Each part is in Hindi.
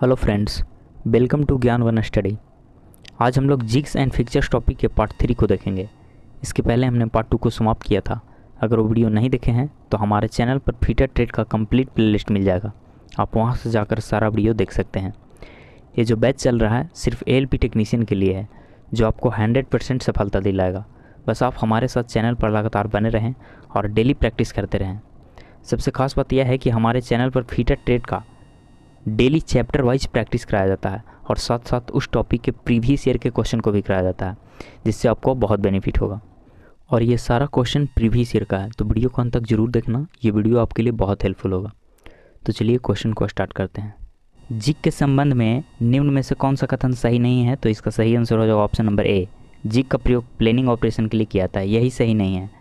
हेलो फ्रेंड्स, वेलकम टू ज्ञान वन स्टडी। आज हम लोग जिग्स एंड फिक्चर्स टॉपिक के पार्ट 3 को देखेंगे। इसके पहले हमने पार्ट 2 को समाप्त किया था। अगर वो वीडियो नहीं देखे हैं तो हमारे चैनल पर फीटर ट्रेड का कंप्लीट प्लेलिस्ट मिल जाएगा, आप वहां से जाकर सारा वीडियो देख सकते हैं। ये जो बैच चल रहा है सिर्फ एएलपी टेक्नीशियन के लिए है, जो आपको 100% सफलता दिलाएगा। बस आप हमारे साथ चैनल पर लगातार बने रहें और डेली प्रैक्टिस करते रहें। सबसे खास बात यह है कि हमारे चैनल पर फीटर ट्रेड का डेली चैप्टर वाइज प्रैक्टिस कराया जाता है और साथ साथ उस टॉपिक के प्रीवियस ईयर के क्वेश्चन को भी कराया जाता है, जिससे आपको बहुत बेनिफिट होगा। और ये सारा क्वेश्चन प्रीवियस ईयर का है, तो वीडियो को अंत तक जरूर देखना, ये वीडियो आपके लिए बहुत हेल्पफुल होगा। तो चलिए क्वेश्चन को स्टार्ट करते हैं। जिग के संबंध में निम्न में से कौन सा कथन सही नहीं है? तो इसका सही आंसर हो जाएगा ऑप्शन नंबर ए। जिग का प्रयोग प्लेनिंग ऑपरेशन के लिए किया जाता है, यही सही नहीं है।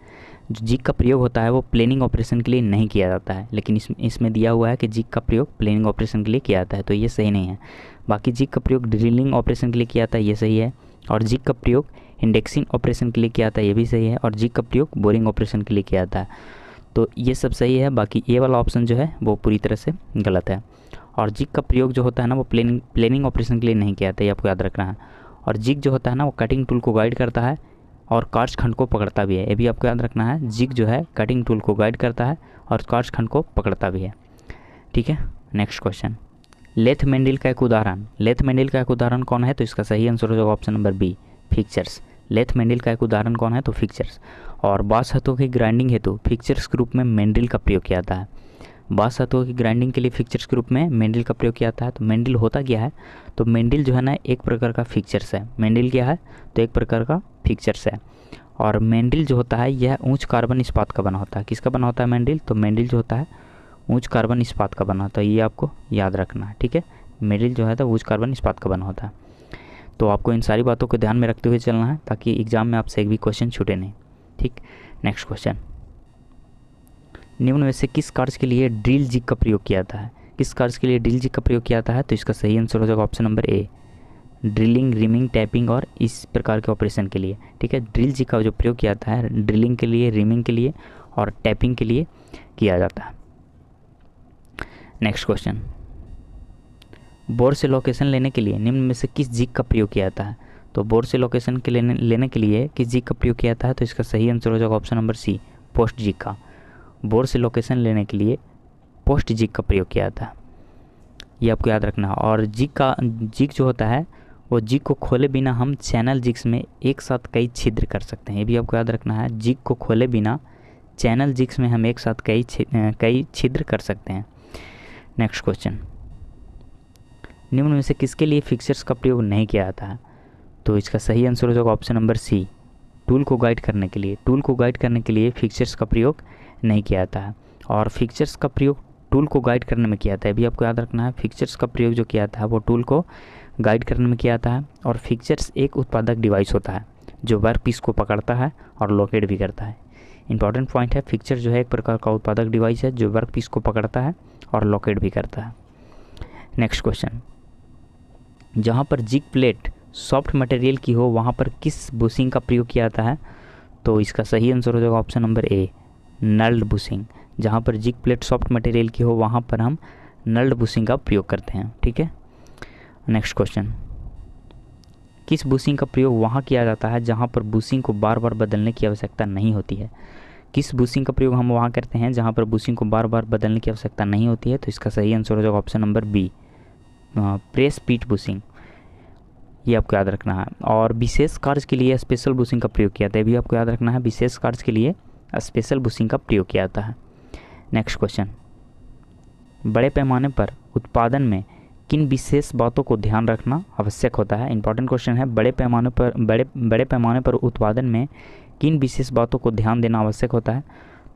जो जिग का प्रयोग होता है वो प्लेनिंग ऑपरेशन के लिए नहीं किया जाता है, लेकिन इसमें दिया हुआ है कि जिग का प्रयोग प्लेनिंग ऑपरेशन के लिए किया जाता है, तो ये सही नहीं है। बाकी जिग का प्रयोग ड्रिलिंग ऑपरेशन के लिए किया जाता है, ये सही है। और जिग का प्रयोग इंडेक्सिंग ऑपरेशन के लिए किया जाता है, ये भी सही है। और जिग का प्रयोग बोरिंग ऑपरेशन के लिए किया जाता है, तो ये सब सही है। बाकी ए वाला ऑप्शन जो है वो पूरी तरह से गलत है। और जिग का प्रयोग जो होता है ना वो प्लेनिंग ऑपरेशन के लिए नहीं किया जाता है, ये आपको याद रखना है। और जिग जो होता है ना वो कटिंग टूल को गाइड करता है और कार्ड्स खंड को पकड़ता भी है, ये भी आपको याद रखना है। जिग जो है कटिंग टूल को गाइड करता है और कार्ड्स खंड को पकड़ता भी है। ठीक है, नेक्स्ट क्वेश्चन। लेथ मेंडिल का एक उदाहरण। लेथ मेंडिल का एक उदाहरण कौन है? तो इसका सही आंसर हो जाएगा option number B, fixtures. Lathe mandrel का एक उदाहरण कौन है? तो फिक्चर्स। और बांस हथों की ग्राइंडिंग हेतु फिक्चर्स के रूप में मेंडिल का प्रयोग किया जाता है। बांस हथों की ग्राइंडिंग के लिए फिक्चर्स के रूप में मेंडिल का प्रयोग किया जाता है। तो मेंडिल होता क्या है? तो मेंडिल जो है ना एक प्रकार का फिक्चर्स है। मेंडिल क्या है? तो एक प्रकार का फिक्चर्स है। और मेंडिल जो होता है यह उच्च कार्बन इस्पात का बना होता है। किसका बना होता है मेंडिल? तो मेंडिल जो होता है उच्च कार्बन इस्पात का बना होता है, ये आपको याद रखना है। ठीक है, मेंडिल जो है तो उच्च कार्बन इस्पात का बना होता है। तो आपको इन सारी बातों को ध्यान में रखते हुए चलना है ताकि एग्जाम में आपसे एक भी क्वेश्चन छूटे नहीं। ठीक, नेक्स्ट क्वेश्चन। निम्न में से किस कार्य के लिए ड्रिल जिग का प्रयोग किया जाता है? किस कार्य के लिए ड्रिल जिग का प्रयोग किया जाता है? तो इसका सही आंसर हो जाएगा option number A, drilling, rhyming, tapping और इस प्रकार के ऑपरेशन के लिए। ठीक है, ड्रिल जिग का जो प्रयोग किया जाता है ड्रिलिंग के लिए, रिमिंग के लिए और टैपिंग के लिए किया जाता है। Next question. बोर से लोकेशन लेने के लिए निम्न में से किस जिग का प्रयोग किया जाता है? तो बोर से लोकेशन के लेने के लिए किस जिग का प्रयोग किया जाता है? तो इसका सही आंसर हो जाएगा option number C, post jig का। बोर से लोकेशन लेने के लिए पोस्ट जिग का प्रयोग किया जाता है, ये आपको याद रखना है। और जिग जो होता है वो जिग को खोले बिना हम चैनल जिग्स में एक साथ कई छिद्र कर सकते हैं, ये भी आपको याद रखना है। जिग को खोले बिना चैनल जिग्स में हम एक साथ कई छिद्र कर सकते हैं। Next question. निम्न में से किसके लिए फिक्चर्स का प्रयोग नहीं किया जाता है? तो इसका सही आंसर हो जाएगा ऑप्शन नंबर सी, टूल को गाइड करने के लिए। टूल को गाइड करने के लिए फिक्चर्स का प्रयोग नहीं किया जाता है। और फिक्चर्स का प्रयोग टूल को गाइड करने में किया जाता है, भी आपको याद रखना है। फिक्चर्स का प्रयोग जो किया जाता है वो टूल को गाइड करने में किया जाता है। और फिक्चर्स एक उत्पादक डिवाइस होता है जो वर्क पीस को पकड़ता है और लोकेट भी करता है। इंपॉर्टेंट पॉइंट है, फिक्चर जो है एक प्रकार का उत्पादक डिवाइस है जो वर्क पीस को पकड़ता है और लोकेट भी करता है। Next question. जहाँ पर जिग प्लेट सॉफ्ट मटेरियल की हो वहाँ पर किस बुशिंग का प्रयोग किया जाता है? तो इसका सही आंसर हो जाएगा ऑप्शन नंबर ए, नल्ड बुशिंग। जहाँ पर जिग प्लेट सॉफ्ट मटेरियल की हो वहाँ पर हम नल्ड बुशिंग का प्रयोग करते हैं। ठीक है, नेक्स्ट क्वेश्चन। किस बुशिंग का प्रयोग वहाँ किया जाता है जहाँ पर बुशिंग को बार बार बदलने की आवश्यकता नहीं होती है? किस बुशिंग का प्रयोग हम वहाँ करते हैं जहाँ पर बुशिंग को बार बार बदलने की आवश्यकता नहीं होती है? तो इसका सही आंसर हो जाएगा ऑप्शन नंबर बी, प्रेस पीट बुशिंग, ये आपको याद रखना है। और विशेष कार्य के लिए स्पेशल बुशिंग का प्रयोग किया जाता है, भी आपको याद रखना है। विशेष कार्य के लिए स्पेशल बुशिंग का प्रयोग किया जाता है। Next question. बड़े पैमाने पर उत्पादन में किन विशेष बातों को ध्यान रखना आवश्यक होता है? इंपॉर्टेंट क्वेश्चन है। बड़े पैमाने पर उत्पादन में किन विशेष बातों को ध्यान देना आवश्यक होता है?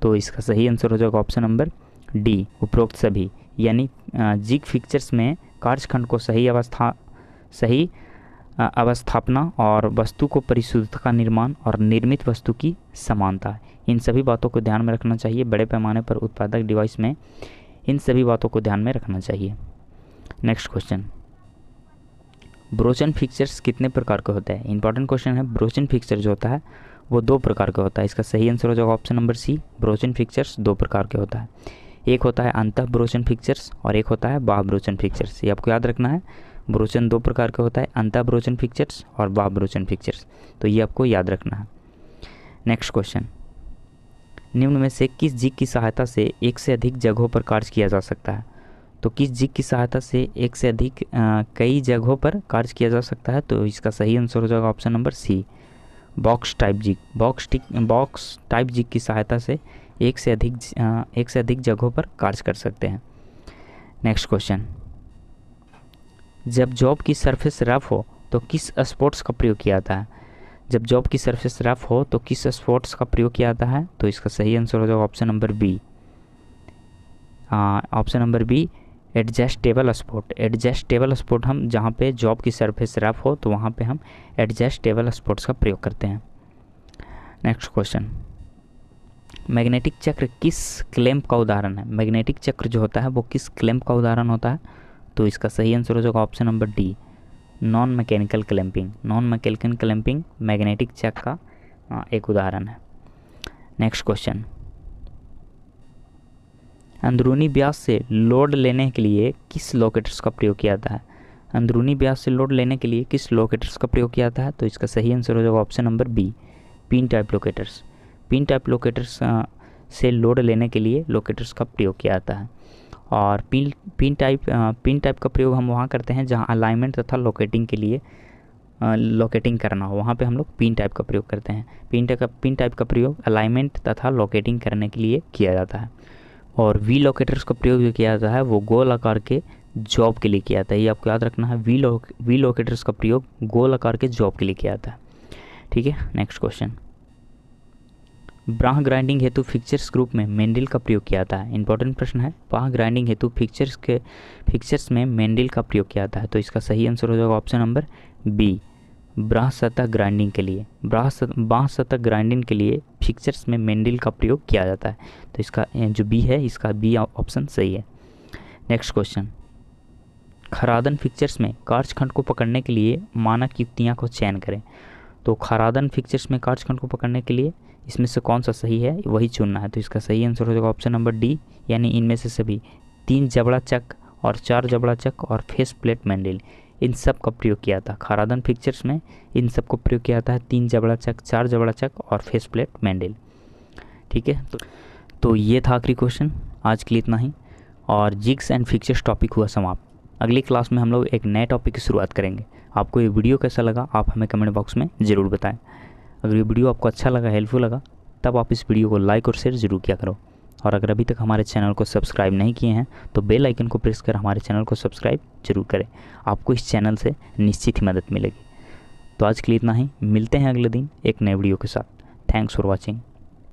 तो इसका सही आंसर हो जाएगा ऑप्शन नंबर डी, उपरोक्त सभी। यानी जिग फिक्चर्स में कार्यखंड को सही अवस्थापना और वस्तु को परिशुद्धता का निर्माण और निर्मित वस्तु की समानता, इन सभी बातों को ध्यान में रखना चाहिए। बड़े पैमाने पर उत्पादक डिवाइस में इन सभी बातों को ध्यान में रखना चाहिए। Next question. ब्रोचन फिक्चर्स कितने प्रकार के होते हैं? इंपॉर्टेंट क्वेश्चन है। ब्रोचन फिक्चर जो होता है वो 2 प्रकार का होता है। इसका सही आंसर हो जाएगा ऑप्शन नंबर सी, ब्रोचन फिक्चर्स 2 प्रकार के होता है। एक होता है अंतः ब्रोचन फिक्चर्स और एक होता है बाह्य ब्रोचन फिक्चर्स। ये आपको याद रखना है। ब्रोचन दो प्रकार का होता है, अंतः ब्रोचन फिक्चर्स और बाह्य ब्रोचन फिक्चर्स, तो ये आपको याद रखना है। नेक्स्ट क्वेश्चन, निम्न में से किस जिग की सहायता से एक से अधिक जगहों पर कार्य किया जा सकता है? तो किस जिग की सहायता से एक से अधिक कई जगहों पर कार्य किया जा सकता है? तो इसका सही आंसर हो जाएगा option number C, box type jig. Box type jig की सहायता से एक से अधिक जगहों पर कार्य कर सकते हैं। नेक्स्ट क्वेश्चन, जब जॉब की सरफेस रफ हो तो किस स्पोर्ट्स का प्रयोग किया जाता है? जब जॉब की सरफेस रफ हो तो किस स्पोर्ट्स का प्रयोग किया जाता है? तो इसका सही आंसर हो जाएगा option number B, option number B, adjustable support. Adjustable support हम जहाँ पे जॉब की सरफेस रफ हो तो वहाँ पे हम एडजस्टेबल स्पोर्ट्स का प्रयोग करते हैं। नेक्स्ट क्वेश्चन, मैग्नेटिक चक्र किस क्लैंप का उदाहरण है? मैग्नेटिक चक्र जो होता है वो किस क्लैंप का उदाहरण होता है? तो इसका सही आंसर हो जाएगा option number D, non mechanical clamping. Non mechanical clamping magnetic चक्र का एक उदाहरण है। नेक्स्ट क्वेश्चन, अंदरूनी व्यास से लोड लेने के लिए किस लोकेटर्स का प्रयोग किया जाता है? अंदरूनी व्यास से लोड लेने के लिए किस लोकेटर्स का प्रयोग किया जाता है? तो इसका सही आंसर हो जाएगा option number B, pin type locators. Pin type locators से लोड लेने के लिए लोकेटर्स का प्रयोग किया जाता है। और पिन टाइप का प्रयोग हम वहाँ करते हैं जहाँ अलाइनमेंट तथा लोकेटिंग के लिए लोकेटिंग करना हो, वहाँ पे हम लोग पिन टाइप का प्रयोग करते हैं। पिन टाइप का प्रयोग अलाइनमेंट तथा लोकेटिंग करने के लिए किया जाता है। और वी लोकेटर्स का प्रयोग जो किया जाता है वो गोल आकार के जॉब के लिए किया जाता है। ये आपको याद रखना है, वी लोकेटर्स का प्रयोग गोल आकार के जॉब के लिए किया जाता है। ठीक है। नेक्स्ट क्वेश्चन, ब्राह ग्राइंडिंग हेतु फिक्चर्स ग्रुप में मेंडल का प्रयोग किया जाता है। इंपॉर्टेंट प्रश्न है, ब्राह ग्राइंडिंग हेतु फिक्चर्स में मेंडल का प्रयोग किया जाता है। तो इसका सही आंसर हो जाएगा ऑप्शन नंबर बी, ब्राह सतह ग्राइंडिंग के लिए। बाँह सतह ग्राइंडिंग के लिए फिक्चर्स में मेंडल का प्रयोग किया जाता है। तो इसका जो बी है, इसका बी ऑप्शन सही है। नेक्स्ट क्वेश्चन, खरादन फिक्चर्स में काचखंड को पकड़ने के लिए मानक युक्तियाँ को चयन करें। तो खरादन फिक्चर्स में काचखंड को पकड़ने के लिए इसमें से कौन सा सही है वही चुनना है। तो इसका सही आंसर हो जाएगा ऑप्शन नंबर डी, यानी इनमें से सभी 3 जबड़ा चक और 4 जबड़ा चक और फेस प्लेट मेंडल, इन सब का प्रयोग किया था। खरादन फिक्चर्स में इन सब को प्रयोग किया जाता है 3 जबड़ा चक, 4 जबड़ा चक और फेस प्लेट मेंडल। ठीक है, तो ये था आखिरी क्वेश्चन। आज के लिए इतना ही, और जिग्स एंड फिक्चर्स टॉपिक हुआ समाप्त। अगली क्लास में हम लोग एक नए टॉपिक की शुरुआत करेंगे। आपको ये वीडियो कैसा लगा आप हमें कमेंट बॉक्स में ज़रूर बताएं। अगर ये वीडियो आपको अच्छा लगा, हेल्पफुल लगा, तब आप इस वीडियो को लाइक और शेयर ज़रूर किया करो। और अगर अभी तक हमारे चैनल को सब्सक्राइब नहीं किए हैं तो बेल आइकन को प्रेस कर हमारे चैनल को सब्सक्राइब जरूर करें। आपको इस चैनल से निश्चित ही मदद मिलेगी। तो आज के लिए इतना ही, मिलते हैं अगले दिन एक नए वीडियो के साथ। Thanks for watching.